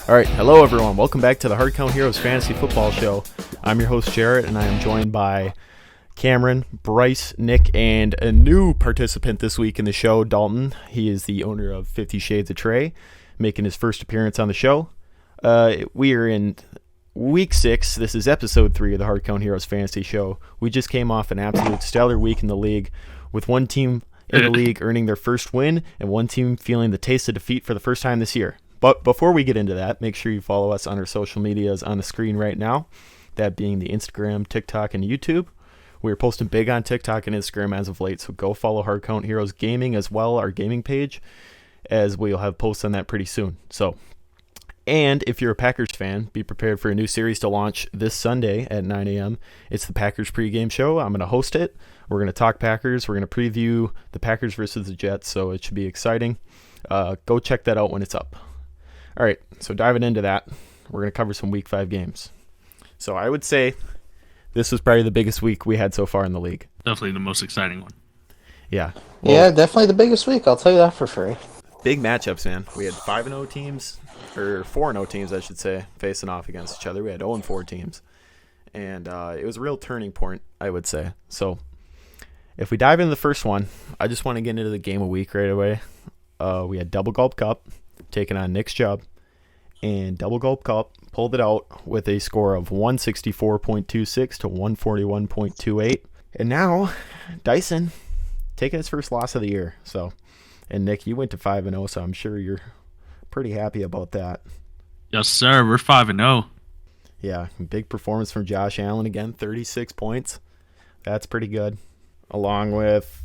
All right, hello everyone. Welcome back to the Hardcount Heroes Fantasy Football Show. I'm your host Jarrett, and I am joined by Cameron, Bryce, Nick, and a new participant this week in the show, Dalton. He is the owner of 50 Shades of Trey, making his first appearance on the show. We are in week 6. This is episode 3 of the Hardcount Heroes Fantasy Show. We just came off an absolute stellar week in the league, with one team in the league earning their first win and one team feeling the taste of defeat for the first time this year. But before we get into that, make sure you follow us on our social medias on the screen right now, that being the Instagram, TikTok, and YouTube. We're posting big on TikTok and Instagram as of late, so go follow Hardcount Heroes Gaming as well, our gaming page, as we'll have posts on that pretty soon. And if you're a Packers fan, be prepared for a new series to launch this Sunday at 9 a.m. It's the Packers pregame show. I'm going to host it. We're going to talk Packers. We're going to preview the Packers versus the Jets, so it should be exciting. Go check that out when it's up. All right, so diving into that, we're going to cover some Week 5 games. So I would say this was probably the biggest week we had so far in the league. Definitely the most exciting one. Yeah. Well, yeah, definitely the biggest week. I'll tell you that for free. Big matchups, man. We had 5-0 teams, or 4-0 teams, I should say, facing off against each other. We had 0-4 teams. And it was a real turning point, I would say. So if we dive into the first one, I just want to get into the game of week right away. We had Double Gulp Cup taking on Nick's Job, and Double Gulp Cup pulled it out with a score of 164.26 to 141.28. And now Dyson taking his first loss of the year. So, and Nick, you went to 5-0, so I'm sure you're pretty happy about that. Yes, sir. We're 5-0. Yeah, big performance from Josh Allen again, 36 points. That's pretty good. Along with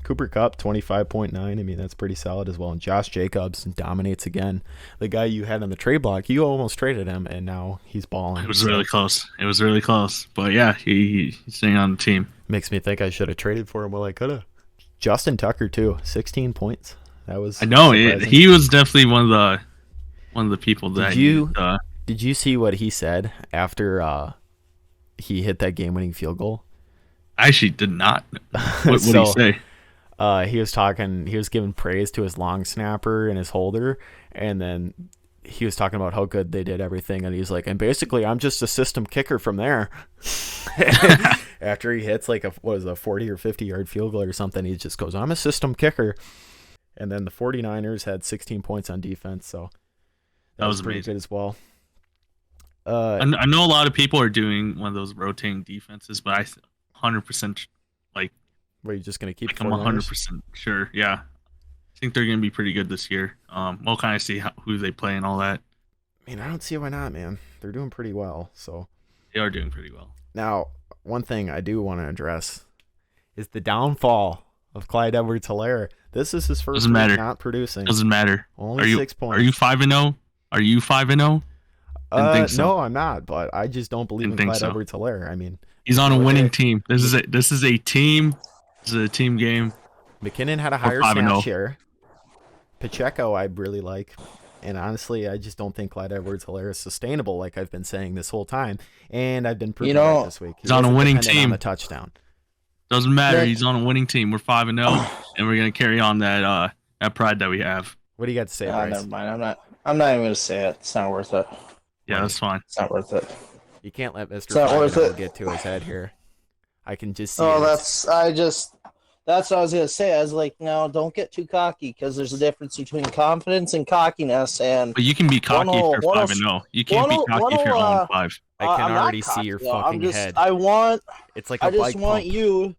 Cooper Kupp, 25.9. I mean, that's pretty solid as well. And Josh Jacobs dominates again. The guy you had on the trade block, you almost traded him, and now he's balling. It was really close. But yeah, he's staying on the team. Makes me think I should have traded for him. Well, I could have. Justin Tucker too, 16 points. That was. I know he was definitely one of the people that. Did you see what he said after he hit that game-winning field goal? I actually did not. What did he say? He was giving praise to his long snapper and his holder, and then he was talking about how good they did everything, and he's like, and basically I'm just a system kicker from there. After he hits like a 40 or 50 yard field goal or something, he just goes, I'm a system kicker. And then the 49ers had 16 points on defense, so that was pretty good as well. I know a lot of people are doing one of those rotating defenses, but I 100% like. Were you just going to keep I'm 100% sure, yeah. I think they're going to be pretty good this year. We'll kind of see who they play and all that. I mean, I don't see why not, man. They're doing pretty well. So they are doing pretty well. Now, one thing I do want to address is the downfall of Clyde Edwards Helaire. This is his first week not producing. Doesn't matter. Only 6 points. Are you 5-0? Are you 5-0? No, I'm not, but I just don't believe in Clyde Edwards Helaire. I mean, he's on a winning team. This is a team. This is a team game. McKinnon had a higher snap share. Pacheco, I really like. And honestly, I just don't think Clyde Edwards Helaire is sustainable, like I've been saying this whole time. And I've been proving that this week. He's on a winning team. On the touchdown. Doesn't matter. He's on a winning team. We're 5-0, and we're gonna carry on that pride that we have. What do you got to say, Bryce? Never mind. I'm not even gonna say it. It's not worth it. Yeah, that's fine. It's not worth it. You can't let Mr. get to his head here. I can just see. That's what I was gonna say. I was like, no, don't get too cocky, because there's a difference between confidence and cockiness. And but you can be cocky if you're 5-0. You can't be cocky if you're 0-5. I can already see your fucking head. It's like I just want you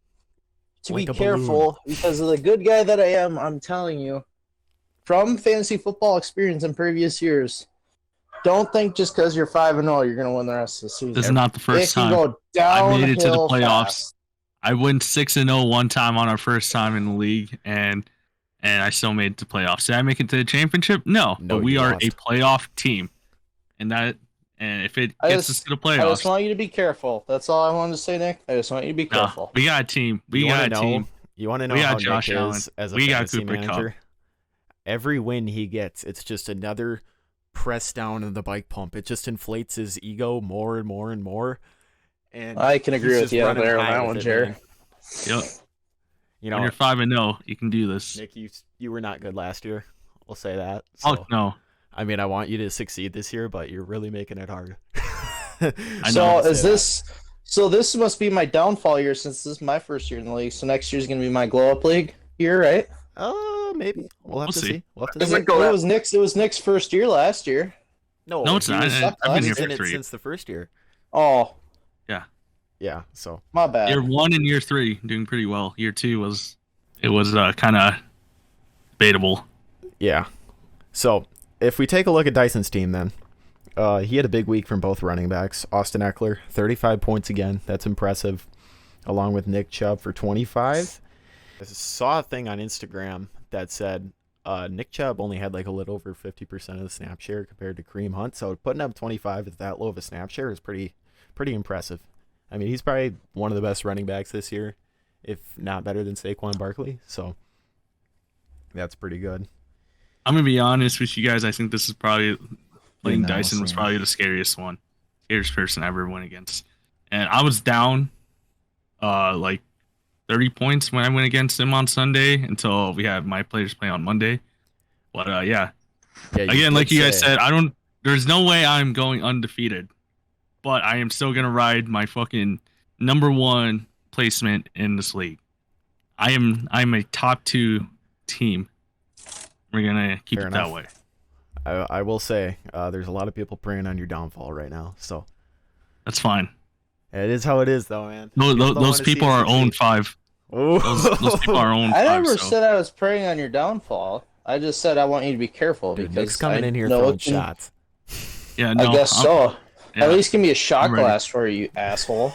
to be careful, because of the good guy that I am. I'm telling you, from fantasy football experience in previous years, don't think just because you're 5-0 you're gonna win the rest of the season. This is not the first time. I made it to the playoffs. Fast. I went 6-0 one time on our first time in the league, and I still made it to playoffs. Did I make it to the championship? No, but we are a playoff team, and if it gets us to the playoffs, I just want you to be careful. That's all I wanted to say, Nick. I just want you to be careful. We got a team. You want to know how Josh Nick Allen is as a fantasy manager? Every win he gets, it's just another press down in the bike pump. It just inflates his ego more and more and more. And I can agree with you there on that one, Jared. Yep. When you're 5-0, you can do this. Nick, you were not good last year. We'll say that. So. Oh no, I mean, I want you to succeed this year, but you're really making it hard. So this must be my downfall year since this is my first year in the league. So next year's gonna be my glow up league year, right? Maybe we'll have to see. It was Nick's first year last year. No, it's not. I've been here for 3 since the first year. Oh, yeah. So my bad. Year 1 and year 3 doing pretty well. Year 2 was kind of debatable. Yeah. So if we take a look at Dyson's team, then he had a big week from both running backs. Austin Eckler, 35 points again. That's impressive. Along with Nick Chubb for 25. I saw a thing on Instagram that said Nick Chubb only had like a little over 50% of the snap share compared to Kareem Hunt. So putting up 25 with that low of a snap share is pretty impressive. I mean, he's probably one of the best running backs this year, if not better than Saquon Barkley. So that's pretty good. I'm going to be honest with you guys. I think this is probably playing Dyson was probably the scariest person I ever went against. And I was down like 30 points when I went against him on Sunday until we had my players play on Monday. But yeah, again, like you guys said, there's no way I'm going undefeated, but I am still going to ride my fucking number 1 placement in this league. I'm a top 2 team. We're going to keep it that way. I will say there's a lot of people preying on your downfall right now, so that's fine. It is how it is, though, man. Those people are 0-5. Those people are 0-5. I never said I was preying on your downfall. I just said I want you to be careful. Dude, because Nick's coming in here throwing shots. Yeah, no, I guess so. Yeah. At least give me a shot glass for you, asshole.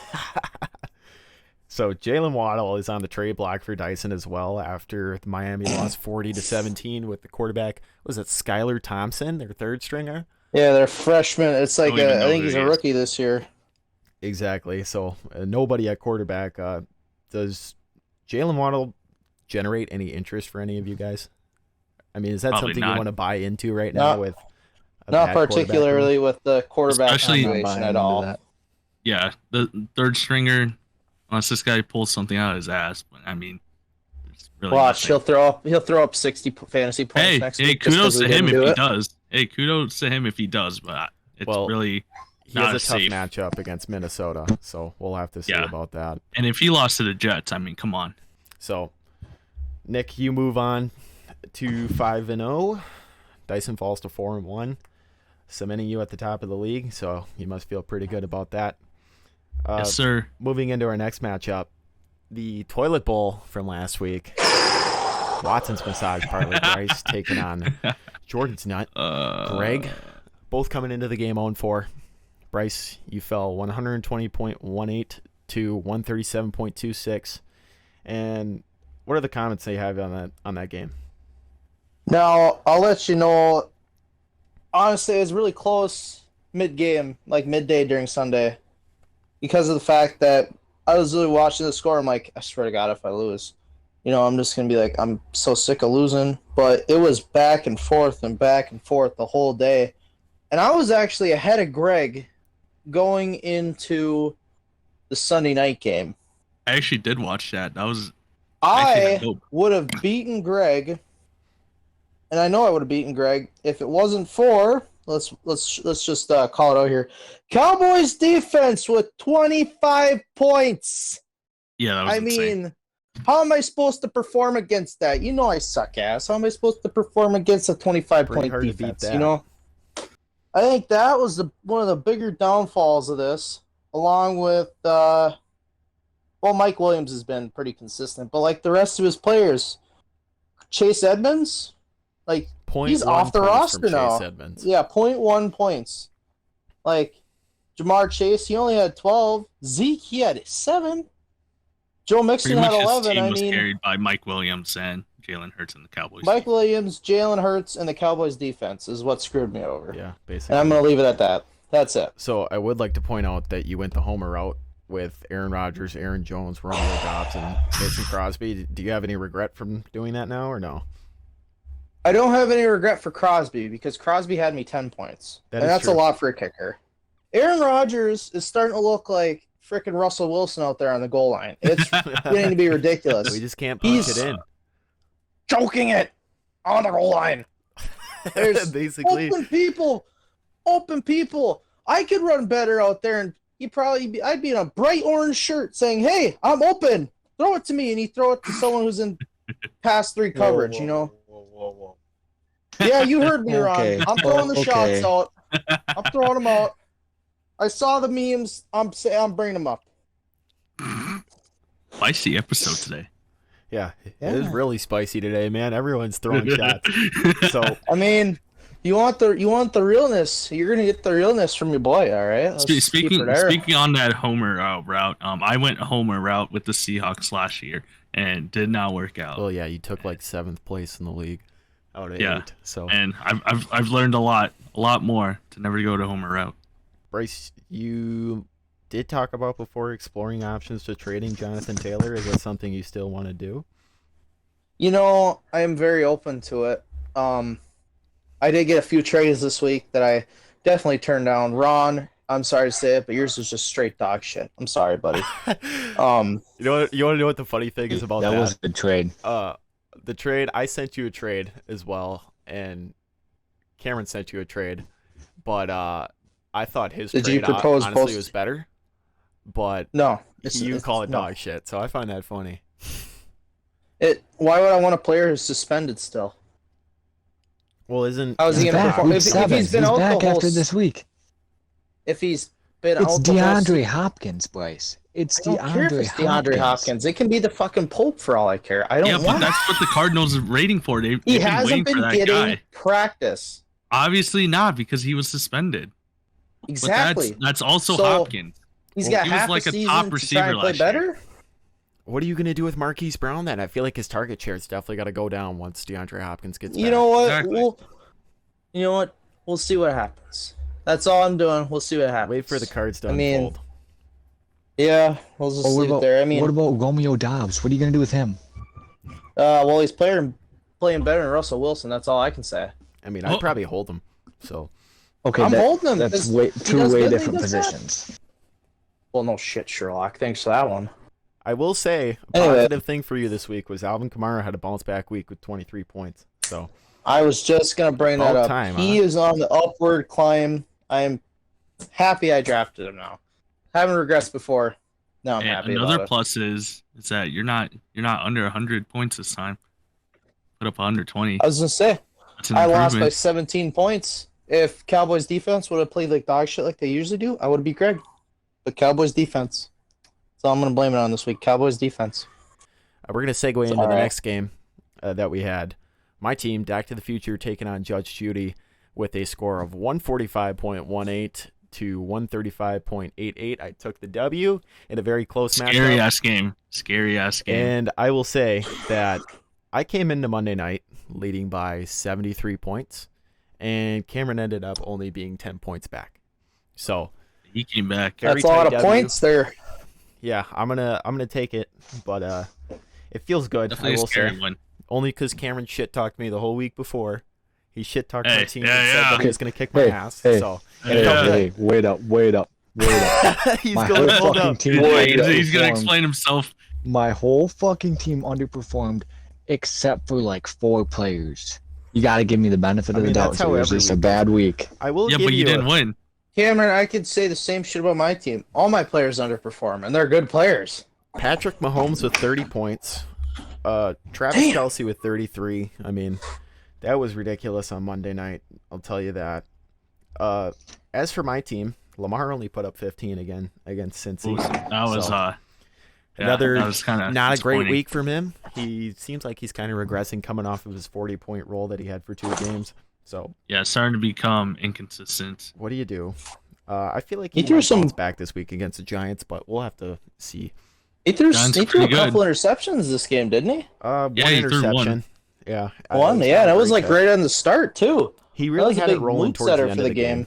So Jalen Waddle is on the trade block for Dyson as well after Miami lost 40-17 with the quarterback. Was it Skylar Thompson, their third stringer? Yeah, they're freshmen. It's like I think he's a rookie this year. Exactly. So nobody at quarterback. Does Jalen Waddle generate any interest for any of you guys? I mean, is that Probably something not. you want to buy into right now with? Not particularly with the quarterback situation at all. Yeah, the third stringer, unless this guy pulls something out of his ass. But I mean, it's really watch, he'll throw up 60 fantasy points next week. Kudos to him if he does. Hey, kudos to him if he does. But it's really he has a tough matchup against Minnesota, so we'll have to see about that. And if he lost to the Jets, I mean, come on. So, Nick, you move on to 5-0. Dyson falls to 4-1. Cementing you at the top of the league, so you must feel pretty good about that. Yes, sir. Moving into our next matchup, the toilet bowl from last week. Watson's massage parlor. Bryce taking on Jordan's nut. Greg, both coming into the game 0-4. Bryce, you fell 120.18 to 137.26. And what are the comments they have on that game? Now, I'll let you know. Honestly, it was really close mid-game, like midday during Sunday, because of the fact that I was really watching the score. I'm like, I swear to God, if I lose, I'm just going to be like, I'm so sick of losing. But it was back and forth the whole day. And I was actually ahead of Greg going into the Sunday night game. I actually did watch that. I would have beaten Greg. And I know I would have beaten Greg if it wasn't for let's just call it out here. Cowboys defense with 25 points. Yeah, that was insane. How am I supposed to perform against that? I suck ass. How am I supposed to perform against a 25-point defense? I think that was one of the bigger downfalls of this, along with Mike Williams has been pretty consistent, but like the rest of his players, Chase Edmonds. Like, he's off the roster now. Yeah, 0.1 points. Like, Jamar Chase, he only had 12. Zeke, he had 7. Joe Mixon had 11. His team was carried by Mike Williams and Jalen Hurts and the Cowboys. Mike Williams, Jalen Hurts, and the Cowboys defense is what screwed me over. Yeah, basically. And I'm going to leave it at that. That's it. So I would like to point out that you went the homer route with Aaron Rodgers, Aaron Jones, Romeo Dobbs, and Mason Crosby. Do you have any regret from doing that now or no? I don't have any regret for Crosby because Crosby had me 10 points. That's a lot for a kicker. Aaron Rodgers is starting to look like freaking Russell Wilson out there on the goal line. It's getting to be ridiculous. We just can't punch it in. Choking it on the goal line. There's basically open people. I could run better out there, and I'd be in a bright orange shirt saying, "Hey, I'm open. Throw it to me," and you throw it to someone who's in pass 3 coverage. Whoa. Yeah, you heard me Okay. wrong. I'm throwing the Okay. shots out. I'm throwing them out. I saw the memes. I'm bringing them up. Spicy episode today. Yeah, it is really spicy today, man. Everyone's throwing shots. So I mean, you want the realness. You're gonna get the realness from your boy. All right. Speaking on that homer route, I went homer route with the Seahawks last year and did not work out. well, yeah, you took like 7th place in the league out of 8. So And I've learned a lot more to never go to homer route. Bryce, you did talk about before exploring options to trading Jonathan Taylor. Is that something you still want to do? You know, I am very open to it. I did get a few trades this week that I definitely turned down. Ron, I'm sorry to say it, but yours was just straight dog shit. I'm sorry, buddy. You want to know what the funny thing is about that? That was a good trade. The trade, I sent you a trade as well, and Cameron sent you a trade, but I thought his Did trade you propose honestly both? was better, but No. you call it no. dog shit, so I find that funny. Why would I want a player who's suspended still? Well, isn't How is he He's going to back. perform? Week If 7. he's been He's out back the whole after this week. If he's been It's out the whole DeAndre Hopkins, Bryce. It's I don't care if it's DeAndre Hopkins. It can be the fucking Pope for all I care. I don't Yeah, but want. that's what the Cardinals are rating for. They've He been hasn't waiting been for that getting guy. practice. Obviously not, because he was suspended. Exactly. But that's also So, Hopkins. He's Well, got he was half like a a season top to try receiver and play last year. better. what are you going to do with Marquise Brown then? I feel like his target share is definitely got to go down once DeAndre Hopkins gets back. You know what? Exactly. You know what? We'll see what happens. That's all I'm doing. We'll see what happens. Wait for the cards to I mean, unfold. Yeah, we'll just leave it there. I mean, what about Romeo Dobbs? What are you gonna do with him? well, he's playing better than Russell Wilson. That's all I can say. I mean, I'd probably hold him. So Okay, I'm holding him. That's because two does way good, he different does bad. positions. Well, no shit, Sherlock. Thanks for that one. I will say a Anyway. positive thing for you this week was Alvin Kamara had a bounce back week with 23 points. So I was just gonna bring that About up. time, He is on the upward climb. I am happy I drafted him now. Haven't regressed before. Now I'm And happy another about it. plus is that you're not under 100 points this time. Put up 120. I was gonna say That's an I lost by improvement. 17 points. If Cowboys defense would have played like dog shit like they usually do, I would have beat Greg. But Cowboys defense. So I'm gonna blame it on this week. Cowboys defense. we're going to segue into all the right. next game that we had. My team, Back to the Future, taking on Judge Judy with a score of 145.18 to 135.88. I took the W in a very close Scary matchup. ass game. And I will say that I came into Monday night leading by 73 points, and Cameron ended up only being 10 points back. So He came back. Very That's a lot tight of W. points there. yeah, I'm gonna take it, but it feels good. Definitely I a will scary say, one. only because Cameron shit talked me the whole week before. He shit talked my Hey, team yeah, and said yeah. that he was gonna kick my Hey, ass. hey, So Hey, wait up. he's My going whole hold fucking up. team He's gonna underperformed. explain himself. My whole fucking team underperformed except for like 4 players. You got to give me the benefit I of the mean, doubt. that's how So it was every just a week bad week. I will Yeah, give but you didn't win. Cameron, I could say the same shit about my team. All my players underperform, and they're good players. Patrick Mahomes with 30 points. Travis Damn. Kelce with 33. I mean, that was ridiculous on Monday night. I'll tell you that. As for my team, Lamar only put up 15 again against Cincy. That was So, another that was kinda not a great disappointing. week from him. He seems like he's kind of regressing coming off of his 40-point roll that he had for 2 games. So Yeah, starting to become inconsistent. what do you do? I feel like He he threw might some- bounce back this week against the Giants, but we'll have to see. He threw Giants a are pretty couple interceptions this game, didn't he? One Yeah, he threw interception. one. Yeah, One, it yeah, not that a was great like catch. right on the start too. He That really was a had it big rolling mood towards the setter end for of the the game.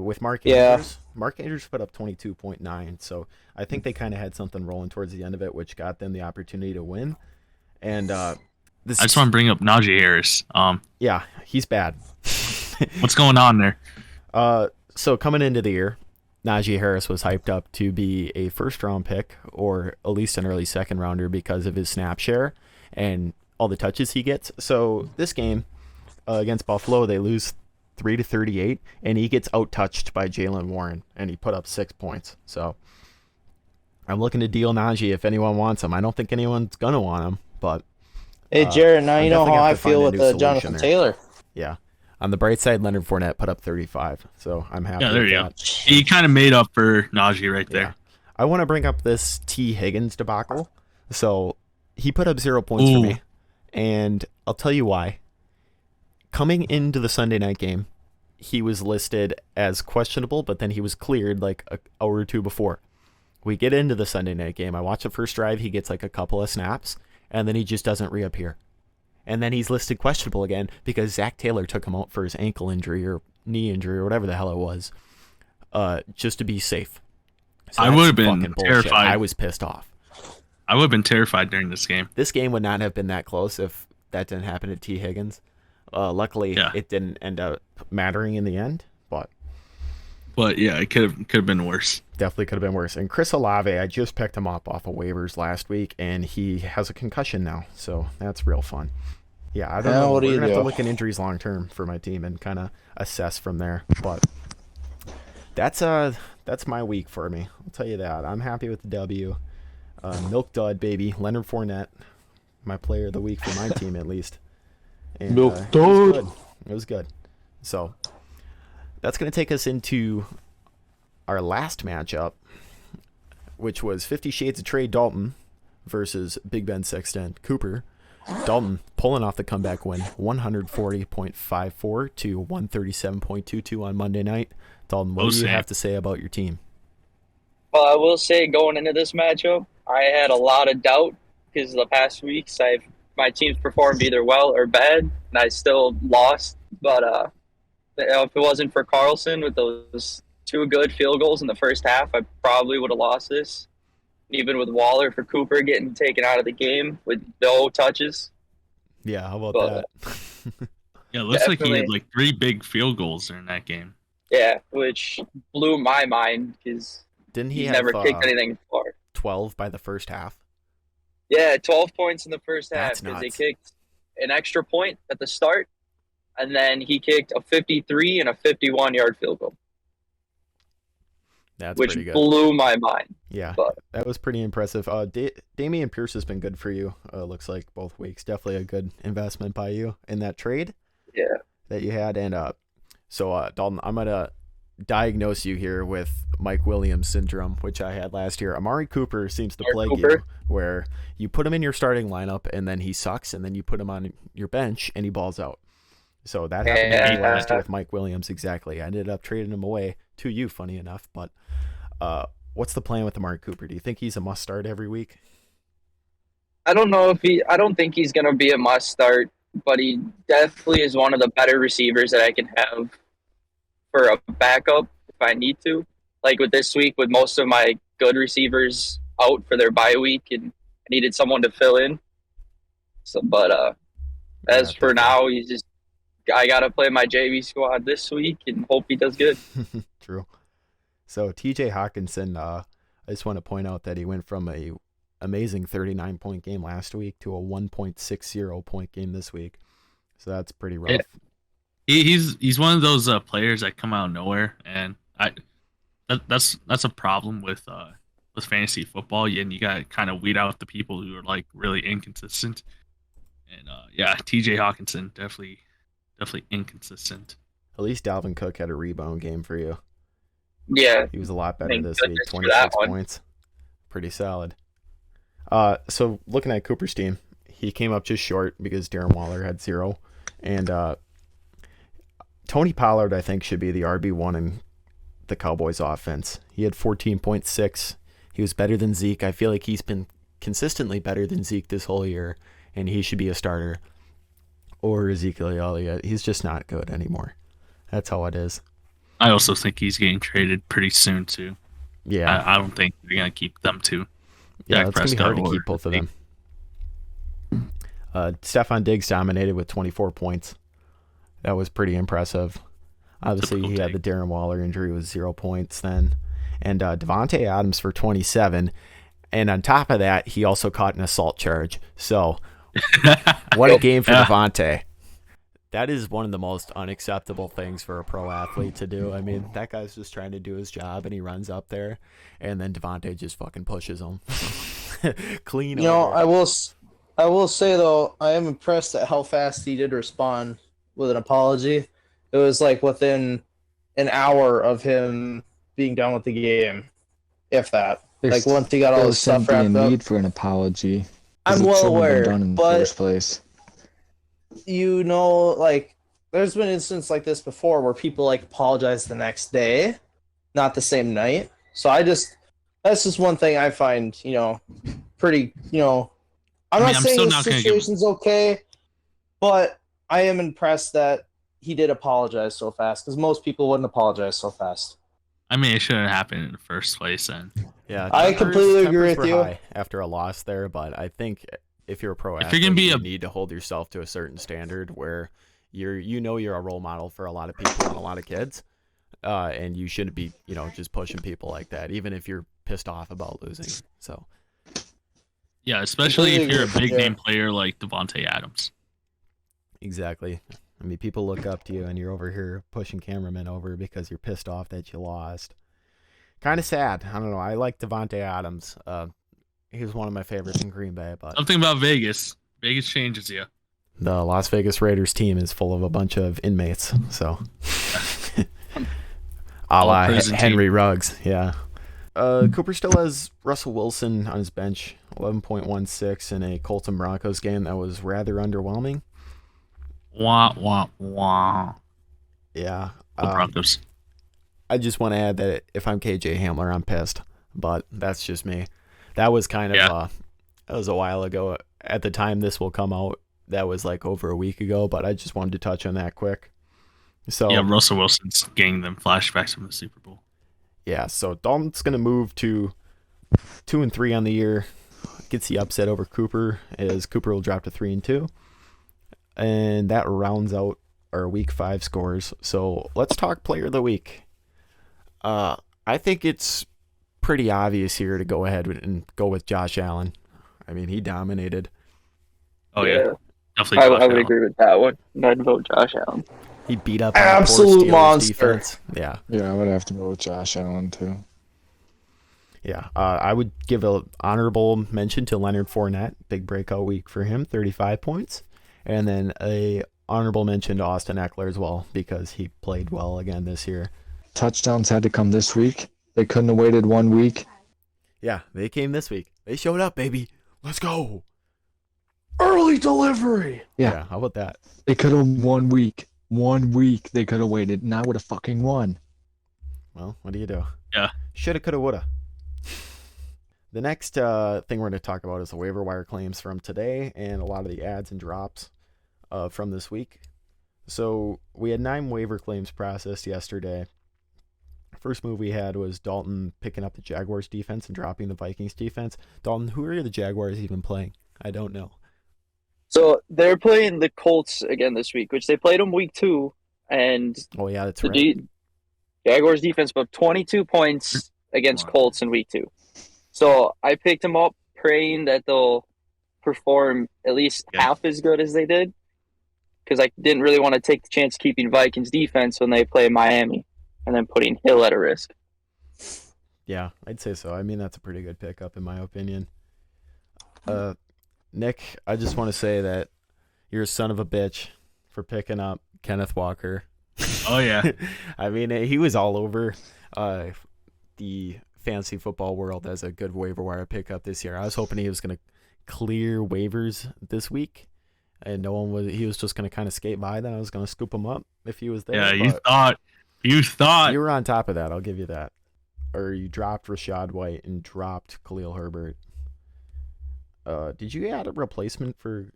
With Mark Yeah. Andrews. Mark Andrews put up 22.9, so I think they kind of had something rolling towards the end of it, which got them the opportunity to win. And this, I just want to bring up Najee Harris. yeah, he's bad. What's going on there? So coming into the year, Najee Harris was hyped up to be a first-round pick or at least an early second-rounder because of his snap share and all the touches he gets. So this game, against Buffalo, they lose 3-38, and he gets out-touched by Jaylen Warren, and he put up 6 points. So I'm looking to deal Najee if anyone wants him. I don't think anyone's going to want him, but... Hey, Jarrett, now you know how I feel with Jonathan Taylor. Yeah. On the bright side, Leonard Fournette put up 35, so I'm happy. Yeah, there with you that. go. He kind of made up for Najee right there. Yeah. I want to bring up this T. Higgins debacle. So he put up 0 points for me, and I'll tell you why. Coming into the Sunday night game, he was listed as questionable, but then he was cleared like an hour or two before. We get into the Sunday night game. I watch the first drive. He gets like a couple of snaps, and then he just doesn't reappear. And then he's listed questionable again because Zach Taylor took him out for his ankle injury or knee injury or whatever the hell it was, just to be safe. So I would have been terrified. I was pissed off. I would have been terrified during this game. This game would not have been that close if that didn't happen to T. Higgins. Luckily, it didn't end up mattering in the end, but yeah, it could have been worse. Definitely could have been worse. And Chris Olave, I just picked him up off of waivers last week, and he has a concussion now, so that's real fun. Yeah, I don't know. We're going to have to look at injuries long term for my team and kind of assess from there. But that's my week for me. I'll tell you that. I'm happy with the W. Milk dud, baby. Leonard Fournette, my player of the week for my team at least. And, Milk dud. It was good. So that's going to take us into our last matchup, which was 50 Shades of Trey Dalton versus Big Ben Sexton Cooper. Dalton pulling off the comeback win, 140.54 to 137.22 on Monday night. Dalton, what do you have to say about your team? Well, I will say going into this matchup, I had a lot of doubt because the past weeks my team's performed either well or bad, and I still lost. But if it wasn't for Carlson with those 2 good field goals in the first half, I probably would have lost this. Even with Waller for Cooper getting taken out of the game with no touches. Yeah, how about that? Yeah, it looks like he had like 3 big field goals in that game. Yeah, which blew my mind because he's never kicked anything far. 12 by the first half? Yeah, 12 points in the first half because they kicked an extra point at the start, and then he kicked a 53 and a 51-yard field goal. That's which pretty good. Blew my mind. Yeah, that was pretty impressive. Damian Pierce has been good for you, looks like, both weeks. Definitely a good investment by you in that trade that you had. And so, Dalton, I'm going to diagnose you here with Mike Williams syndrome, which I had last year. Amari Cooper seems to plague you, where you put him in your starting lineup, and then he sucks, and then you put him on your bench, and he balls out. So that happened to me last year with Mike Williams, exactly. I ended up trading him away to you, funny enough. But what's the plan with Amari Cooper? Do you think he's a must start every week? I don't think he's going to be a must start, but he definitely is one of the better receivers that I can have for a backup if I need to. Like with this week, with most of my good receivers out for their bye week, and I needed someone to fill in. So, but as for now, I got to play my JV squad this week and hope he does good. True. So TJ Hawkinson, I just want to point out that he went from a amazing 39-point game last week to a 1.60 point game this week. So that's pretty rough. He's one of those players that come out of nowhere, and that's a problem with fantasy football. And you got to kind of weed out the people who are like really inconsistent. And TJ Hawkinson definitely inconsistent. At least Dalvin Cook had a rebound game for you. Yeah, he was a lot better this week. 26 points, pretty solid. So looking at Cooper's team, he came up just short because Darren Waller had 0, and Tony Pollard I think should be the RB1 in the Cowboys offense. He had 14.6. He was better than Zeke. I feel like he's been consistently better than Zeke this whole year, and he should be a starter. Or Ezekiel Elliott. He's just not good anymore. That's how it is. I also think he's getting traded pretty soon too. Yeah, I don't think they're gonna keep them too. Yeah, it's gonna be hard to keep both of them. Stephon Diggs dominated with 24 points. That was pretty impressive. Obviously, he had the Darren Waller injury with 0 points then, and Davante Adams for 27. And on top of that, he also caught an assault charge. So, what a game for Davante. that is one of the most unacceptable things for a pro athlete to do. I mean, that guy's just trying to do his job, and he runs up there, and then Davante just fucking pushes him. Clean. You know, I will say though, I am impressed at how fast he did respond with an apology. It was like within an hour of him being done with the game, if that. Like once he got all his stuff wrapped up. Need for an apology. I'm well aware, but first place. You know, like there's been instances like this before where people like apologize the next day, not the same night. So that's just one thing I find, you know, pretty, you know, I'm not saying the situation's okay, but I am impressed that he did apologize so fast because most people wouldn't apologize so fast. I mean, it shouldn't happen in the first place then. Yeah, I completely agree with you. After a loss there, but I think if you're a pro athlete, you need to hold yourself to a certain standard where you're a role model for a lot of people and a lot of kids, and you shouldn't be, you know, just pushing people like that, even if you're pissed off about losing. So, yeah, especially if you're a big name player like Davante Adams. Exactly. I mean, people look up to you, and you're over here pushing cameramen over because you're pissed off that you lost. Kind of sad. I don't know. I like Davante Adams. He was one of my favorites in Green Bay. But something about Vegas. Vegas changes you. The Las Vegas Raiders team is full of a bunch of inmates. So, a la Henry Ruggs. Yeah. Cooper still has Russell Wilson on his bench. 11.16 in a Colts and Broncos game that was rather underwhelming. Wah, wah, wah. Yeah. Broncos. I just want to add that if I'm KJ Hamler, I'm pissed, but that's just me. That was kind of that was a while ago. At the time this will come out, that was like over a week ago, but I just wanted to touch on that quick. So yeah, Russell Wilson's getting them flashbacks from the Super Bowl. Yeah, so Dalton's going to move to 2-3 on the year. Gets the upset over Cooper, as Cooper will drop to 3-2. And that rounds out our Week 5 scores. So let's talk Player of the Week. I think it's pretty obvious here to go ahead and go with Josh Allen. I mean, he dominated. Oh, yeah. Definitely I would agree with that one. I'd vote Josh Allen. He beat up absolute monster. Defense. Yeah. Yeah, I would have to go with Josh Allen, too. Yeah, I would give an honorable mention to Leonard Fournette. Big breakout week for him, 35 points. And then a honorable mention to Austin Eckler as well, because he played well again this year. Touchdowns had to come this week. They couldn't have waited 1 week. Yeah, they came this week. They showed up, baby. Let's go. Early delivery. Yeah, how about that? They could have 1 week. 1 week they could have waited, and I would have fucking won. Well, what do you do? Yeah. Shoulda, coulda, woulda. The next thing we're going to talk about is the waiver wire claims from today and a lot of the adds and drops from this week. So we had 9 waiver claims processed yesterday. First move we had was Dalton picking up the Jaguars defense and dropping the Vikings defense. Dalton, who are the Jaguars even playing? I don't know. So they're playing the Colts again this week, which they played them week 2. And oh, yeah, that's right. Jaguars defense put 22 points against Colts in week 2. So I picked them up praying that they'll perform at least half as good as they did, because I didn't really want to take the chance of keeping Vikings defense when they play Miami and then putting Hill at a risk. Yeah, I'd say so. I mean, that's a pretty good pickup in my opinion. Nick, I just want to say that you're a son of a bitch for picking up Kenneth Walker. Oh, yeah. I mean, he was all over the fantasy football world as a good waiver wire pickup this year. I was hoping he was going to clear waivers this week, and he was just going to kind of skate by. Then I was going to scoop him up if he was there. Yeah, you thought you were on top of that. I'll give you that. Or you dropped Rachaad White and dropped Khalil Herbert. Did you add a replacement for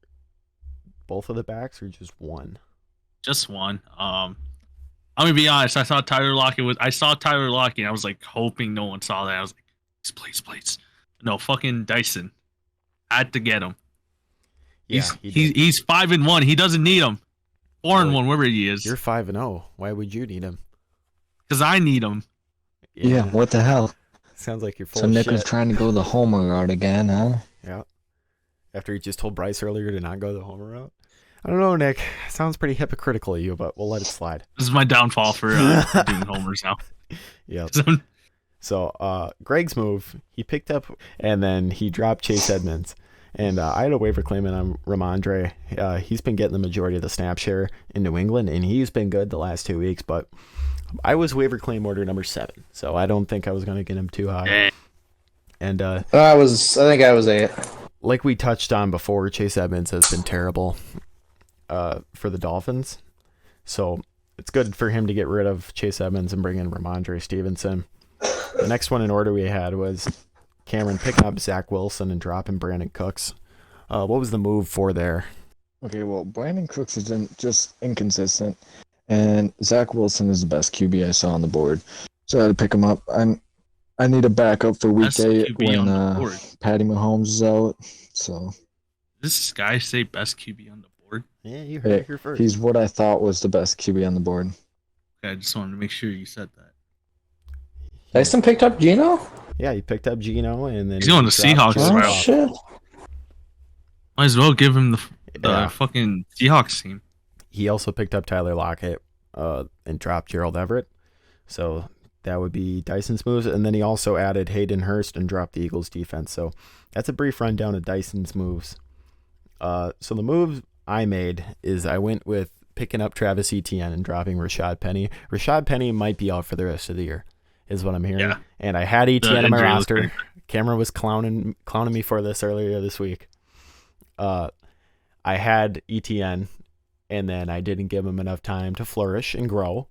both of the backs or just one? Just one. I'm gonna be honest. I saw Tyler Lockett and I was like hoping no one saw that. I was like, please. No, fucking Dyson. I had to get him. Yeah, he's 5-1. He doesn't need him. 4-1, wherever he is. You're 5-0. Why would you need him? Because I need him. Yeah, what the hell? Sounds like you're full of shit. So Nick was trying to go the homer route again, huh? Yeah. After he just told Bryce earlier to not go the homer route. I don't know, Nick. Sounds pretty hypocritical of you, but we'll let it slide. This is my downfall for doing homers now. Yep. So Greg's move, he picked up and then he dropped Chase Edmonds. And I had a waiver claimant on Ramondre. He's been getting the majority of the snap share in New England, and he's been good the last 2 weeks. But I was waiver claim order number 7, so I don't think I was going to get him too high. And I think I was 8. Like we touched on before, Chase Edmonds has been terrible for the Dolphins. So it's good for him to get rid of Chase Edmonds and bring in Ramondre Stevenson. The next one in order we had was Cameron picking up Zach Wilson and dropping Brandon Cooks. What was the move for there? Okay, well, Brandon Cooks is just inconsistent, and Zach Wilson is the best QB I saw on the board. So I had to pick him up. I need a backup for week 8 when Patty Mahomes is out. So this guy say best QB on the board? Yeah, you heard it here first. He's what I thought was the best QB on the board. Okay, I just wanted to make sure you said that. Dyson picked up Geno? Yeah, he picked up Geno, and then he's going to Seahawks as well. Shit. Might as well give him the fucking Seahawks team. He also picked up Tyler Lockett and dropped Gerald Everett. So that would be Dyson's moves. And then he also added Hayden Hurst and dropped the Eagles defense. So that's a brief rundown of Dyson's moves. So the move I made is I went with picking up Travis Etienne and dropping Rashad Penny. Rashad Penny might be out for the rest of the year, is what I'm hearing. Yeah. And I had Etienne on my roster. Cameron was clowning me for this earlier this week. I had Etienne, and then I didn't give him enough time to flourish and grow.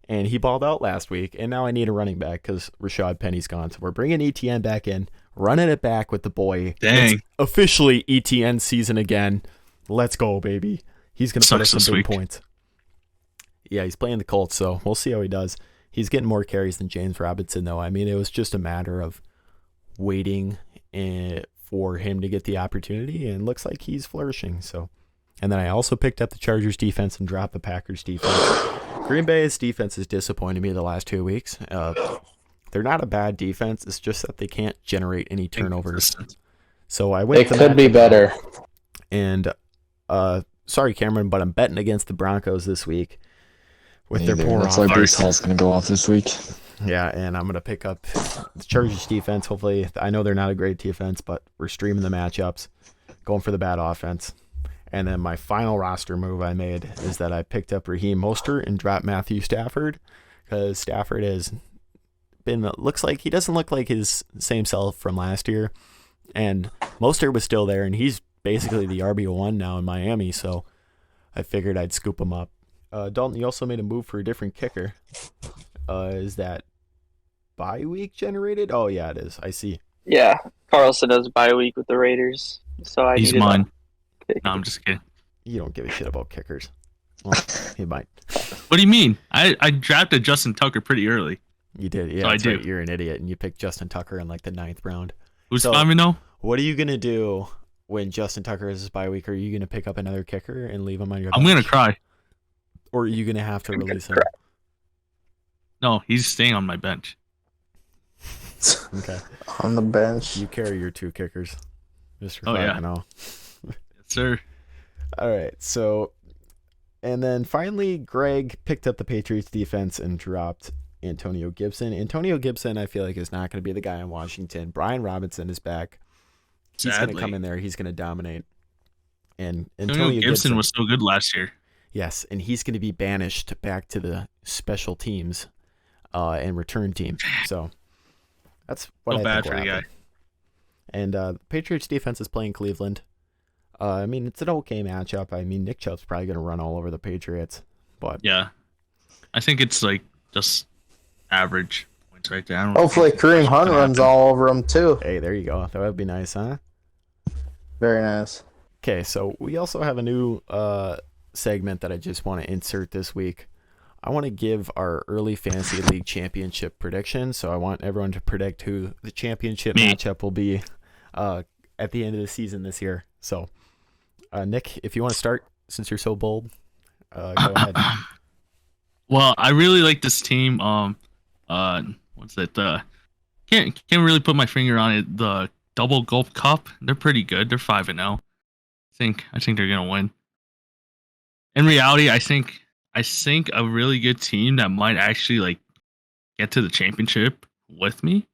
And he balled out last week, and now I need a running back because Rashad Penny's gone. So we're bringing Etienne back in, running it back with the boy. Dang. It's officially Etienne season again. Let's go, baby. He's going to put us some big points. Yeah, he's playing the Colts, so we'll see how he does. He's getting more carries than James Robinson, though. I mean, it was just a matter of waiting for him to get the opportunity, and looks like he's flourishing. So, and then I also picked up the Chargers defense and dropped the Packers defense. Green Bay's defense has disappointed me the last 2 weeks. They're not a bad defense. It's just that they can't generate any turnovers. So I went. It could be better. And sorry, Cameron, but I'm betting against the Broncos this week with their poor offense. That's why Breece Hall's going to go off this week. Yeah, and I'm going to pick up the Chargers defense. Hopefully, I know they're not a great defense, but we're streaming the matchups, going for the bad offense. And then my final roster move I made is that I picked up Raheem Mostert and dropped Matthew Stafford, because Stafford has been, looks like he doesn't look like his same self from last year. And Mostert was still there, and he's basically the RB1 now in Miami, so I figured I'd scoop him up. Dalton, you also made a move for a different kicker. Is that bye week generated? Oh, yeah, it is. I see. Yeah, Carlson does bye week with the Raiders, so he's mine. No, I'm just kidding. You don't give a shit about kickers. Well, he might. What do you mean? I drafted Justin Tucker pretty early. You did, yeah. So I did. Right. You're an idiot, and you picked Justin Tucker in like the 9th round. Who's 5-0? What are you gonna do when Justin Tucker is his bye week? Are you gonna pick up another kicker and leave him on your bench? I'm gonna cry. Or are you gonna have to release him? No, he's staying on my bench. Okay. On the bench. You carry your 2 kickers. Mr. 5-0. Yes, sir. All right, so, and then finally, Greg picked up the Patriots defense and dropped Antonio Gibson. Antonio Gibson, I feel like, is not going to be the guy in Washington. Brian Robinson is back. He's going to come in there. He's going to dominate. And Antonio Gibson was so good last year. Yes, and he's going to be banished back to the special teams and return team. So that's what I think will happen. Guy. And the Patriots defense is playing Cleveland. I mean, it's an okay matchup. I mean, Nick Chubb's probably going to run all over the Patriots. But yeah, I think it's like just average points right there. Hopefully Kareem Hunt runs all over them too. Hey, there you go. That would be nice, huh? Very nice. Okay, so we also have a new segment that I just want to insert this week. I want to give our early fantasy league championship prediction. So I want everyone to predict who the championship matchup will be at the end of the season this year. So, Nick, if you want to start, since you're so bold, go ahead. Well, I really like this team. What's it? Can't really put my finger on it. The Double Gulp Cup. They're pretty good. They're 5-0. I think they're gonna win. in reality, I think a really good team that might actually like get to the championship with me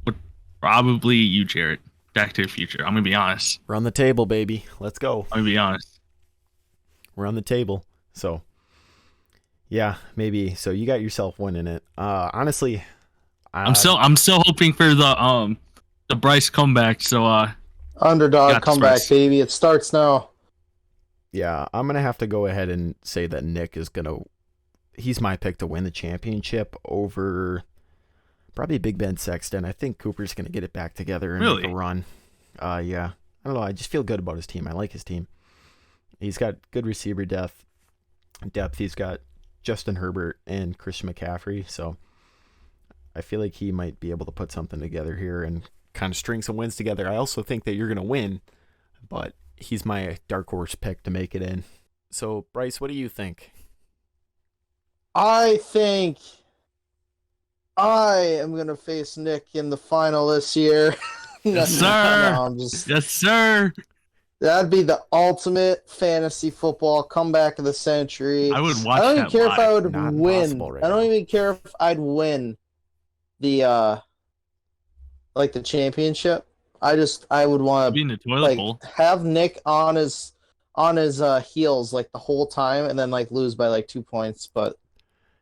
would probably you, Jarrett. Back to the Future. I'm gonna be honest. We're on the table, baby. Let's go. I'm gonna be honest. We're on the table. So, yeah, maybe. So you got yourself winning it. Honestly, I'm still hoping for the Bryce comeback. So underdog comeback, baby. It starts now. Yeah, I'm gonna have to go ahead and say that Nick is he's my pick to win the championship over probably Big Ben Sexton. I think Cooper's gonna get it back together and make a run. Yeah, I don't know. I just feel good about his team. I like his team. He's got good receiver depth. He's got Justin Herbert and Christian McCaffrey. So I feel like he might be able to put something together here and kind of string some wins together. I also think that you're gonna win, but he's my dark horse pick to make it in. So, Bryce, what do you think? I think I am going to face Nick in the final this year. Yes, sir. Yes, sir. That'd be the ultimate fantasy football comeback of the century. I would watch that. I don't even care if I would Not win. right I don't now. even care if I'd win the the championship. I would want Be in the toilet bowl. have Nick on his heels like the whole time and then like lose by like 2 points. But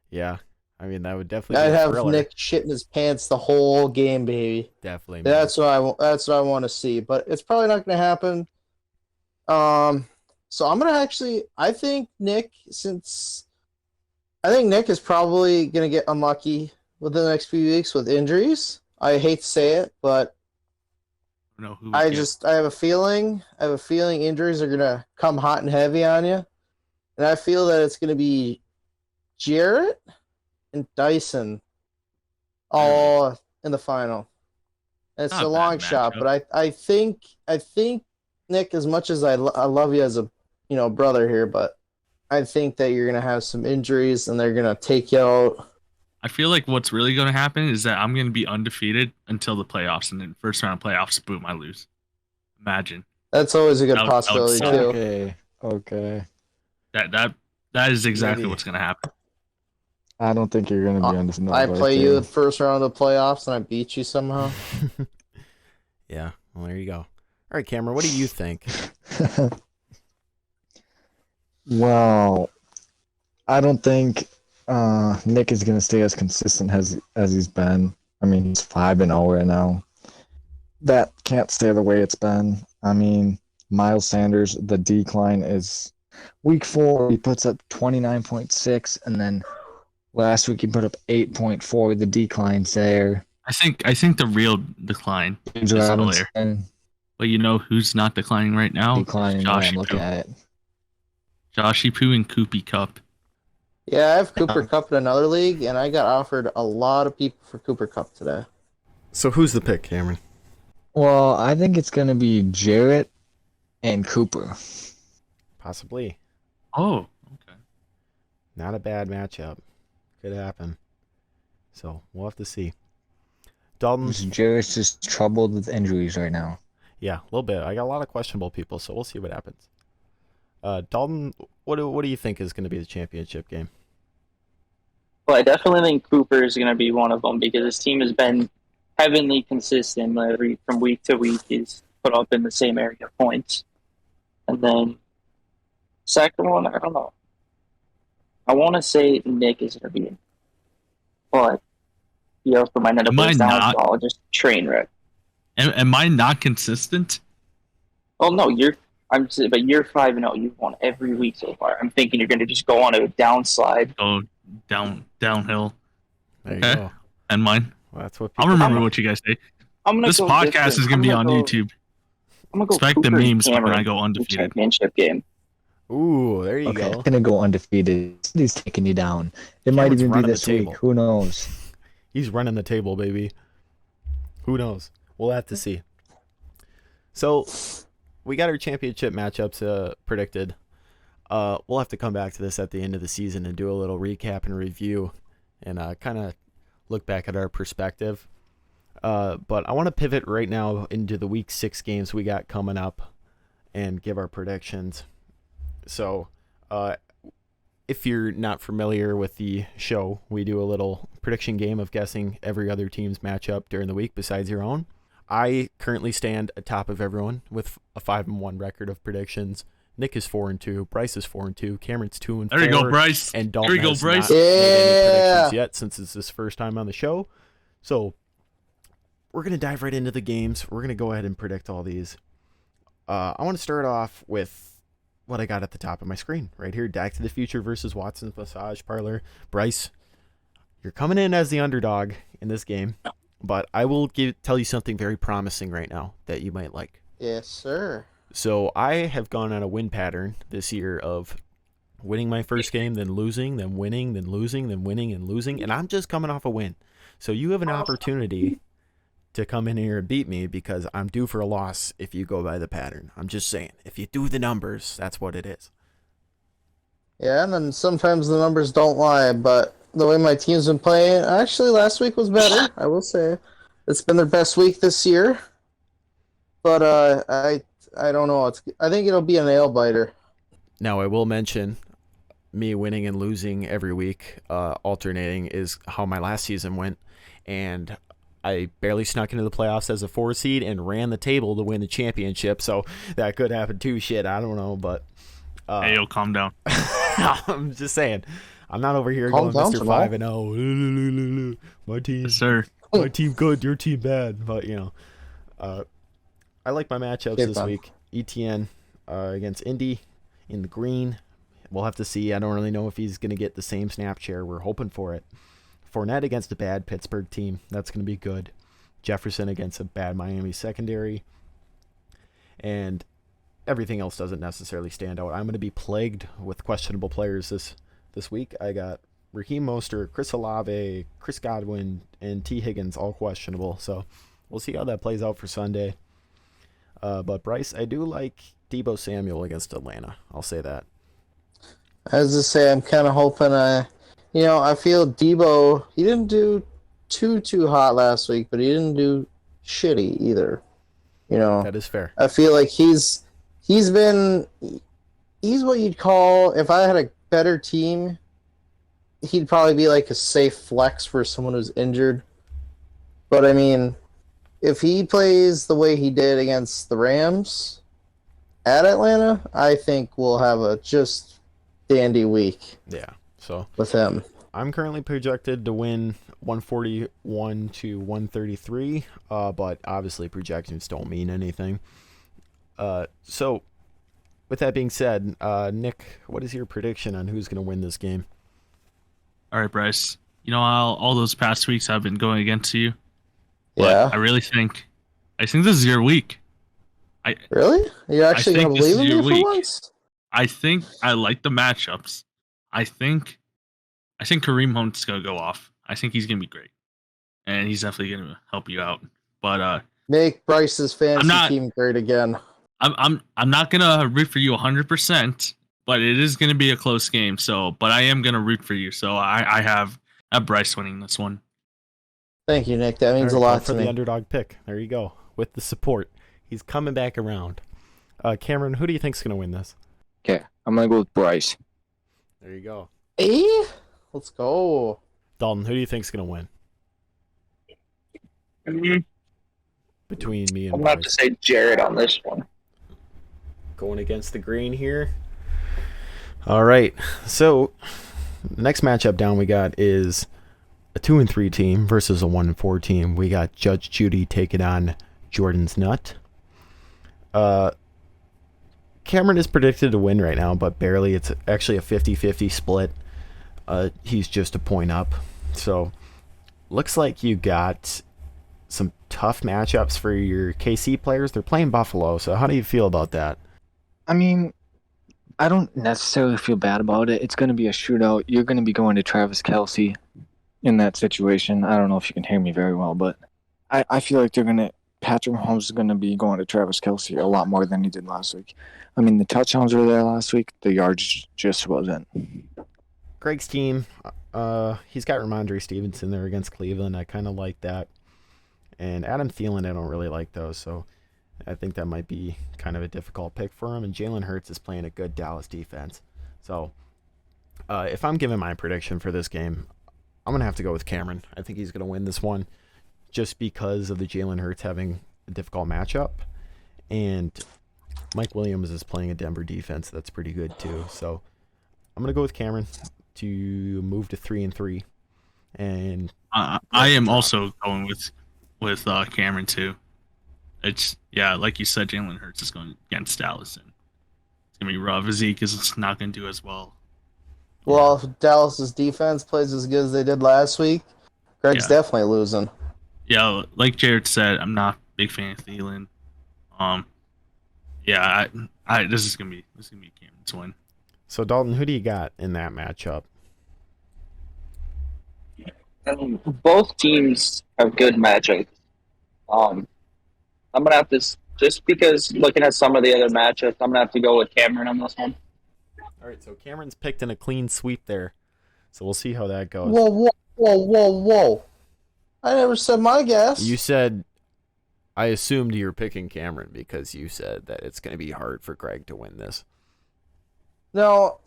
Yeah, I mean that would definitely. I'd be a have thriller. Nick shitting his pants the whole game, baby. Definitely. That's what I want to see. But it's probably not going to happen. So I'm gonna I think Nick is probably gonna get unlucky within the next few weeks with injuries. I hate to say it, but I have a feeling injuries are gonna come hot and heavy on you, and I feel that it's gonna be Jarrett and Dyson all in the final. And it's a long shot, but I think Nick, as much as I love you as a brother here, but I think that you're gonna have some injuries and they're gonna take you out. I feel like what's really going to happen is that I'm going to be undefeated until the playoffs, and then first round of playoffs, boom, I lose. Imagine. That's always a good possibility too. Okay. That is exactly what's going to happen. I don't think you're going to be undefeated. I play you the first round of the playoffs and I beat you somehow. Yeah. Well, there you go. All right, Cameron, what do you think? Well, I don't think Nick is going to stay as consistent as he's been. I mean, he's 5-0 right now. That can't stay the way it's been. I mean, Miles Sanders, the decline is week 4, he puts up 29.6, and then last week he put up 8.4. The decline's there. I think the real decline is Helaire. But you know who's not declining right now? Declining. Look at it. Joshy Poo and KUPP. Yeah, I have Cooper Kupp in another league, and I got offered a lot of people for Cooper Kupp today. So who's the pick, Cameron? Well, I think it's going to be Jarrett and Cooper. Possibly. Oh, okay. Not a bad matchup. Could happen. So we'll have to see. Dalton. Jarrett's just troubled with injuries right now. Yeah, a little bit. I got a lot of questionable people, so we'll see what happens. Dalton, what do you think is going to be the championship game? Well, I definitely think Cooper is going to be one of them because his team has been heavenly consistent from week to week. He's put up in the same area of points. And then second one, I don't know. I want to say Nick is going to be in. But he also might end up with downfall, just train wreck. Am I not consistent? Oh, no, you're 5-0. You've won every week so far. I'm thinking you're going to just go on a downslide. Go downhill. There you go. And mine. Well, that's what I'll remember what you guys say. This podcast is going to be on YouTube. I'm gonna go expect the memes when I go undefeated. Championship game. Ooh, there you go. I'm going to go undefeated. He's taking you down. It might even be this week. Who knows? He's running the table, baby. Who knows? We'll have to see. So, we got our championship matchups predicted. We'll have to come back to this at the end of the season and do a little recap and review and kind of look back at our perspective. But I want to pivot right now into the week 6 games we got coming up and give our predictions. So, If you're not familiar with the show, we do a little prediction game of guessing every other team's matchup during the week besides your own. I currently stand atop of everyone with a 5-1 record of predictions. Nick is 4-2. Bryce is 4-2. Cameron's 2-4. There you go, Bryce. And Dalton has Bryce. not made any predictions yet since it's his first time on the show. So we're gonna dive right into the games. We're gonna go ahead and predict all these. I want to start off with what I got at the top of my screen right here: Back to the Future versus Watson's Massage Parlor. Bryce, you're coming in as the underdog in this game, but I will tell you something very promising right now that you might like. Yes, sir. So I have gone on a win pattern this year of winning my first game, then losing, then winning, then losing, then winning and losing, and I'm just coming off a win. So you have an opportunity to come in here and beat me because I'm due for a loss if you go by the pattern. I'm just saying, if you do the numbers, that's what it is. Yeah, and then sometimes the numbers don't lie, but the way my team's been playing, actually last week was better, I will say. It's been their best week this year. But I don't know. I think it'll be a nail biter. Now, I will mention me winning and losing every week, alternating, is how my last season went. And I barely snuck into the playoffs as a 4 seed and ran the table to win the championship. So that could happen too. Shit, I don't know. But hey, yo, calm down. I'm just saying. I'm not over here Calm going down, Mr. 5-0. My team, Yes, sir. my team good, your team bad. But, I like my matchups this week. ETN against Indy in the green. We'll have to see. I don't really know if he's going to get the same snap share. We're hoping for it. Fournette against a bad Pittsburgh team. That's going to be good. Jefferson against a bad Miami secondary. And everything else doesn't necessarily stand out. I'm going to be plagued with questionable players this week. I got Raheem Mostert, Chris Olave, Chris Godwin, and T. Higgins all questionable. So we'll see how that plays out for Sunday. But Bryce, I do like Deebo Samuel against Atlanta. I'll say that. As I say, I'm kind of hoping I feel Deebo, he didn't do too hot last week, but he didn't do shitty either. That is fair. I feel like he's what you'd call, if I had a better team, he'd probably be like a safe flex for someone who's injured. But I mean, if he plays the way he did against the Rams at Atlanta, I think we'll have a just dandy week. Yeah. So with him, I'm currently projected to win 141 to 133. But obviously projections don't mean anything. So with that being said, Nick, what is your prediction on who's going to win this game? All right, Bryce. All those past weeks I've been going against you. Yeah. I really think this is your week. Really? You're actually going to believe in me for once? I think I like the matchups. I think Kareem Hunt's going to go off. I think he's going to be great. And he's definitely going to help you out. But make Bryce's fantasy team great again. I'm not going to root for you 100%, but it is going to be a close game. But I am going to root for you. So I have Bryce winning this one. Thank you, Nick. That means a lot to me. For the underdog pick. There you go. With the support. He's coming back around. Cameron, who do you think's going to win this? Okay, I'm going to go with Bryce. There you go. Hey, let's go. Dalton, who do you think's going to win? Between me and I'm going to have to say Jarrett on this one. Going against the green here. All right. So, the next matchup down we got is a 2-3 team versus a 1-4 team. We got Judge Judy taking on Jordan's Nut. Cameron is predicted to win right now, but barely. It's actually a 50-50 split. He's just a point up. So, looks like you got some tough matchups for your KC players. They're playing Buffalo, so how do you feel about that? I mean, I don't necessarily feel bad about it. It's going to be a shootout. You're going to be going to Travis Kelce in that situation. I don't know if you can hear me very well, but I feel like Patrick Mahomes is going to be going to Travis Kelce a lot more than he did last week. I mean, the touchdowns were there last week. The yards just wasn't. Greg's team, he's got Ramondre Stevenson there against Cleveland. I kind of like that. And Adam Thielen, I don't really like those, so I think that might be kind of a difficult pick for him. And Jalen Hurts is playing a good Dallas defense. So, if I'm giving my prediction for this game, I'm going to have to go with Cameron. I think he's going to win this one just because of the Jalen Hurts having a difficult matchup. And Mike Williams is playing a Denver defense that's pretty good too. So, I'm going to go with Cameron to move to 3-3. And I am also going with Cameron too. It's like you said, Jalen Hurts is going against Dallas, and it's gonna be rough. Zeke is not gonna do as well. Well, if Dallas's defense plays as good as they did last week, Greg's definitely losing. Yeah, like Jarrett said, I'm not a big fan of Thielen. This is gonna be Cameron's win. So Dalton, who do you got in that matchup? Both teams have good matchups. I'm gonna have to, just because looking at some of the other matchups, I'm gonna have to go with Cameron on this one. All right, so Cameron's picked in a clean sweep there, so we'll see how that goes. Whoa! I never said my guess. You said, I assumed you were picking Cameron because you said that it's going to be hard for Greg to win this. No.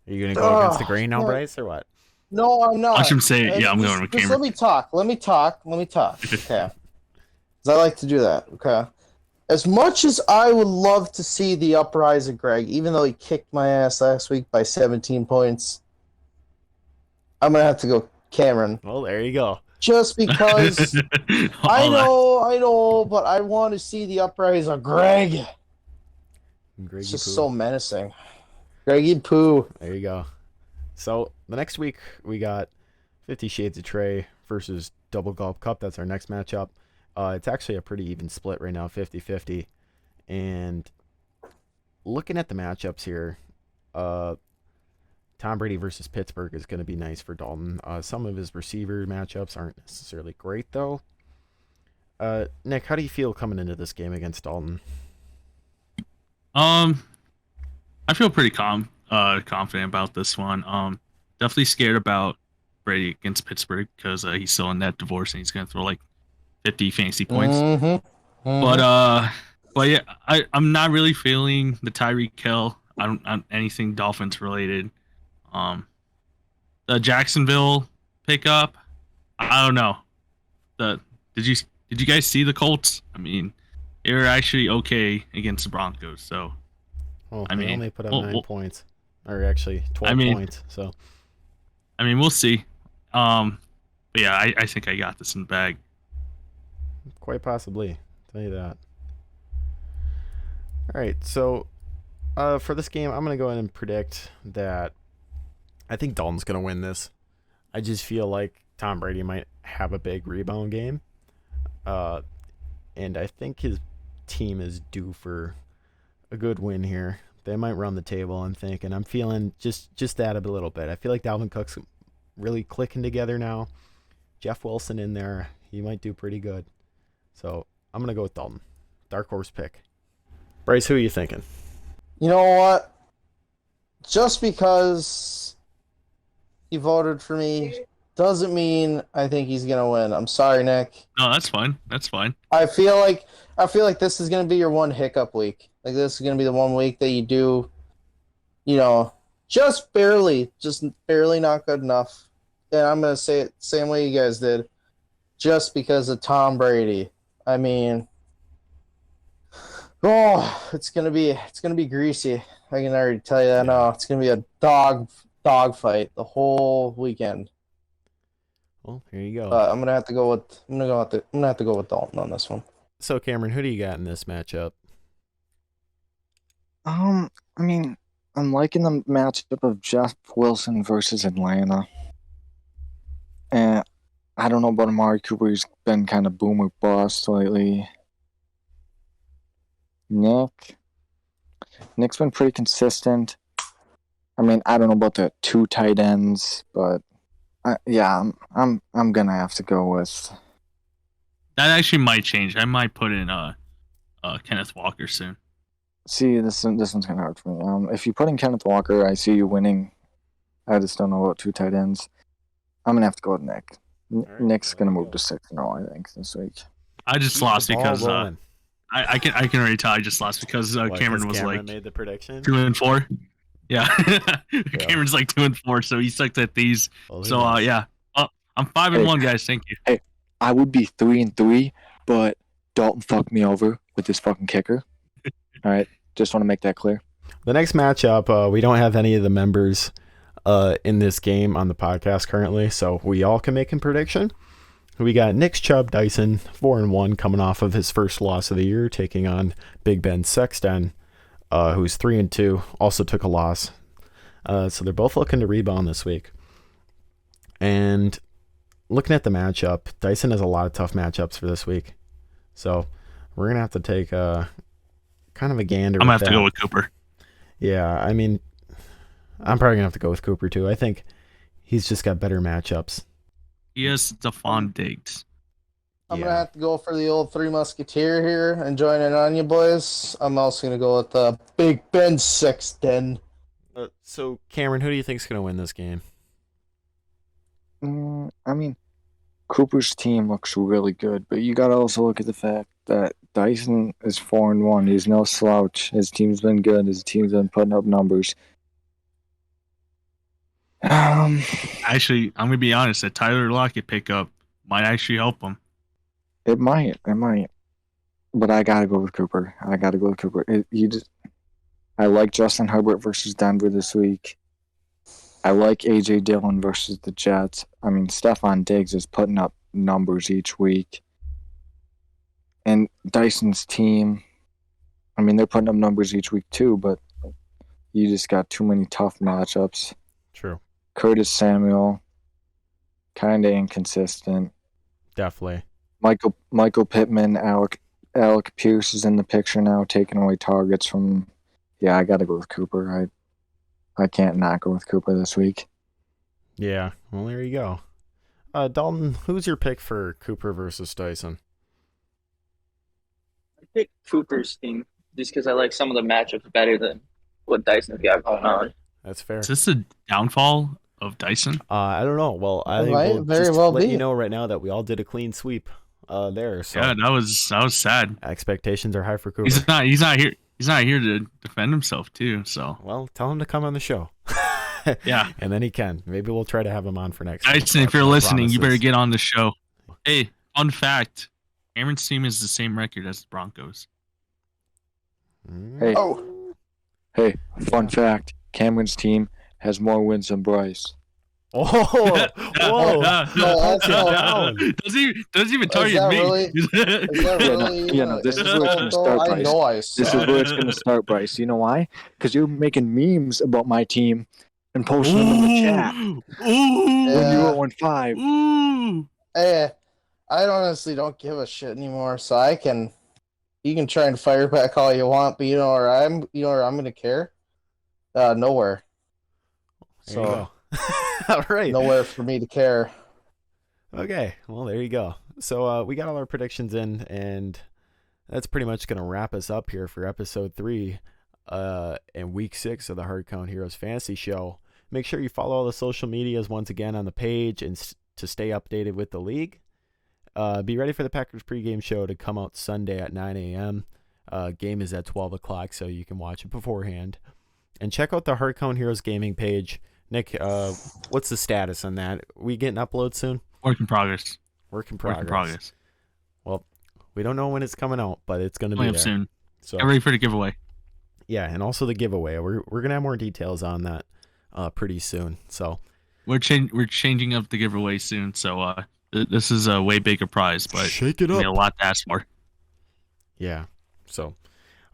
Are you going to go against the grain now, Bryce, or what? No, I'm not. I should say, I'm going with Cameron. Let me talk. Okay. Because I like to do that. Okay. As much as I would love to see the uprise of Greg, even though he kicked my ass last week by 17 points, I'm going to have to go Cameron. Well, there you go. Just because I know, but I want to see the uprise of Greg. It's just so menacing. Greggy Poo. There you go. So the next week we got 50 Shades of Trey versus Double Gulp Cup. That's our next matchup. It's actually a pretty even split right now, 50-50. And looking at the matchups here, Tom Brady versus Pittsburgh is going to be nice for Dalton. Some of his receiver matchups aren't necessarily great, though. Nick, how do you feel coming into this game against Dalton? I feel pretty confident about this one. Definitely scared about Brady against Pittsburgh because he's still in that divorce and he's going to throw like 50 fantasy points. But yeah, I'm not really feeling the Tyreek Hill. I don't anything Dolphins related. The Jacksonville pickup, I don't know. Did you guys see the Colts? I mean, they were actually okay against the Broncos. So, well, they only put up 9 points, or actually 12 points. So, I mean, we'll see. But yeah, I think I got this in the bag. Quite possibly. I'll tell you that. All right, so for this game, I'm going to go ahead and predict that I think Dalton's going to win this. I just feel like Tom Brady might have a big rebound game. And I think his team is due for a good win here. They might run the table, I'm thinking. I'm feeling just that a little bit. I feel like Dalvin Cook's really clicking together now. Jeff Wilson in there. He might do pretty good. So I'm going to go with Dalton. Dark horse pick. Bryce, who are you thinking? You know what? Just because he voted for me doesn't mean I think he's going to win. I'm sorry, Nick. No, that's fine. That's fine. I feel like this is going to be your one hiccup week. Like, this is going to be the one week that you do, just barely not good enough. And I'm going to say it the same way you guys did, just because of Tom Brady. I mean, it's gonna be greasy. I can already tell you that now. It's gonna be a dog fight the whole weekend. Well, here you go. I'm gonna have to go with Dalton on this one. So, Cameron, who do you got in this matchup? I mean, I'm liking the matchup of Jeff Wilson versus Atlanta. And I don't know about Amari Cooper. He's been kind of boom or bust lately. Nick's been pretty consistent. I mean, I don't know about the 2 tight ends, but I'm gonna have to go with. That actually might change. I might put in Kenneth Walker soon. See, this one's kind of hard for me. If you put in Kenneth Walker, I see you winning. I just don't know about 2 tight ends. I'm gonna have to go with Nick. Nick's gonna move to 6-0, I think, this week. I just lost because I can already tell I just lost because Cameron was like made the prediction 2-4. Yeah. Cameron's like 2-4, so he sucks at these. Well, so yeah. I'm 5-1, guys. Thank you. Hey, I would be 3-3, but Dalton fucked me over with this fucking kicker. All right, just want to make that clear. The next matchup, we don't have any of the members in this game on the podcast currently, so we all can make a prediction. We got Nick Chubb Dyson, 4-1, coming off of his first loss of the year, taking on Big Ben Sexton, who's 3-2, also took a loss. So they're both looking to rebound this week. And looking at the matchup, Dyson has a lot of tough matchups for this week. So we're going to have to take kind of a gander. I'm going to have to go with Cooper. Yeah, I mean, I'm probably going to have to go with Cooper too. I think he's just got better matchups. He has Stephon Diggs. I'm going to have to go for the old Three Musketeer here and join in on you boys. I'm also going to go with Big Ben Sexton. So, Cameron, who do you think is going to win this game? I mean, Cooper's team looks really good, but you got to also look at the fact that Dyson is 4-1. He's no slouch. His team's been good. His team's been putting up numbers. Actually, I'm gonna be honest. That Tyler Lockett pickup might actually help him. It might. But I gotta go with Cooper. I like Justin Herbert versus Denver this week. I like AJ Dillon versus the Jets. I mean, Stephon Diggs is putting up numbers each week. And Dyson's team, I mean, they're putting up numbers each week too, but you just got too many tough matchups. True. Curtis Samuel, kind of inconsistent. Definitely. Michael Pittman, Alec Pierce is in the picture now, taking away targets from. Yeah, I got to go with Cooper. I can't not go with Cooper this week. Yeah, well, there you go. Dalton, who's your pick for Cooper versus Dyson? I picked Cooper's team just because I like some of the matchups better than what Dyson's got going on. That's fair. Is this a downfall of Dyson? I don't know. Well, I think we'll just let you know right now that we all did a clean sweep there. So yeah, that was sad. Expectations are high for Cooper. He's not here. He's not here to defend himself too. So well, tell him to come on the show. Yeah, and then he can. Maybe we'll try to have him on for next. Dyson, if you're listening, you better get on the show. Hey, fun fact: Cameron's team is the same record as the Broncos. Hey, fun fact: Cameron's team has more wins than Bryce. Oh, whoa! Doesn't even target me. Really? This is where it's going to start, Bryce. This is where it's going to start, Bryce. You know why? Because you're making memes about my team and posting them in the chat. When you were 1-5. Hey, I honestly don't give a shit anymore. So you can try and fire back all you want, but you know where I'm going to care. Nowhere. There you go. All right. Nowhere for me to care. Okay. Well, there you go. So we got all our predictions in, and that's pretty much going to wrap us up here for episode 3 and week 6 of the Hardcount Heroes Fantasy Show. Make sure you follow all the social medias once again on the page and to stay updated with the league. Be ready for the Packers pregame show to come out Sunday at 9 a.m. Game is at 12 o'clock, so you can watch it beforehand. And check out the Hardcount Heroes gaming page. Nick, what's the status on that? We getting uploads soon? Work in progress. Work in progress. Well, we don't know when it's coming out, but it's going to be there soon. So get ready for the giveaway. Yeah, and also the giveaway. We're going to have more details on that pretty soon. So we're changing up the giveaway soon. So this is a way bigger prize, but shake it up. A lot to ask for. Yeah. So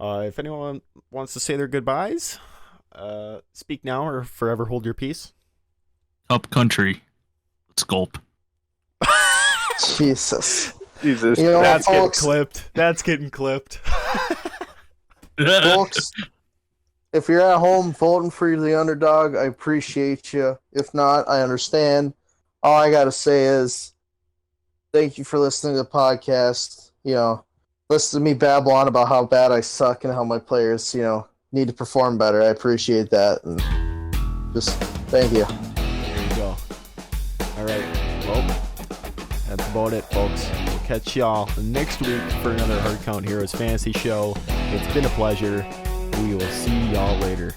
if anyone wants to say their goodbyes, speak now or forever hold your peace. Up country. Let's gulp. Jesus. That's getting clipped. That's getting clipped. Folks, if you're at home voting for the underdog, I appreciate you. If not, I understand. All I got to say is thank you for listening to the podcast. Listen to me babble on about how bad I suck and how my players, need to perform better. I appreciate that. And just thank you. There you go. All right. Well, that's about it, folks. We'll catch y'all next week for another Hardcount Heroes Fantasy Show. It's been a pleasure. We will see y'all later.